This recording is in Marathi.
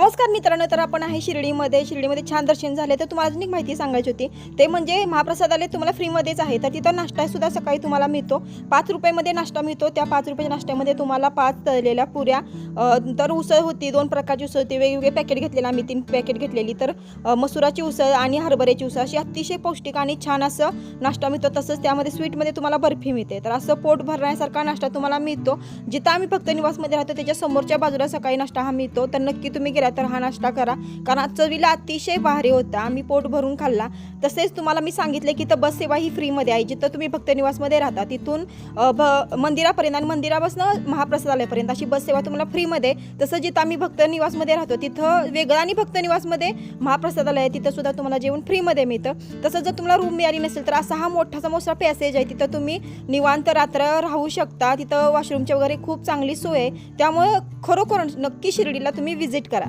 नमस्कार मित्रांनो, तर आपण आहे शिर्डीमध्ये छान दर्शन झाले. तर तुम्हाला अजून एक माहिती सांगायची होती, ते म्हणजे महाप्रसादालय तुम्हाला फ्रीमध्येच आहे. तर तिथं नाश्तासुद्धा सकाळी तुम्हाला मिळतो. 5 रुपयामध्ये नाश्ता मिळतो. त्या 5 रुपयाच्या नाश्त्यामध्ये तुम्हाला 5 तळलेल्या पुऱ्या, तर उसळ होती, 2 प्रकारची उसळ होती, वेगवेगळे पॅकेट घेतलेले आम्ही 3 पॅकेट घेतलेली. तर मसुराची उसळ आणि हरभऱ्याची उसळ अशी अतिशय पौष्टिक आणि छान असं नाश्ता मिळतो. तसंच त्यामध्ये स्वीटमध्ये तुम्हाला बर्फी मिळते. तर असं पोट भरण्यासारखा नाश्ता तुम्हाला मिळतो. जिथं आम्ही फक्त निवासमध्ये राहतो त्याच्या समोरच्या बाजूला सकाळी नाश्ता हा मिळतो. तर नक्की तुम्ही गेला तर हा नाश्ता करा, कारण चवीला अतिशय भारी होता. आम्ही पोट भरून खाल्ला. तसेच तुम्हाला मी सांगितले की तर बस सेवा ही फ्रीमध्ये आहे. जिथं तुम्ही भक्त निवासमध्ये राहता तिथून मंदिरापर्यंत आणि मंदिरापासून महाप्रसादालयापर्यंत अशी बस सेवा तुम्हाला फ्रीमध्ये. तसं जिथं आम्ही भक्त निवासमध्ये राहतो तिथं वेगळं आणि भक्त निवासमध्ये महाप्रसादालय आहे, तिथं सुद्धा तुम्हाला जेवण फ्रीमध्ये मिळतं. तसं जर तुम्हाला रूम मिळाली नसेल तर असा हा मोठा मोठा पॅसेज आहे, तिथं तुम्ही निवांत रात्र राहू शकता. तिथं वॉशरूमची वगैरे खूप चांगली सोय आहे. त्यामुळे खरोखर नक्की शिर्डीला तुम्ही व्हिजिट करा.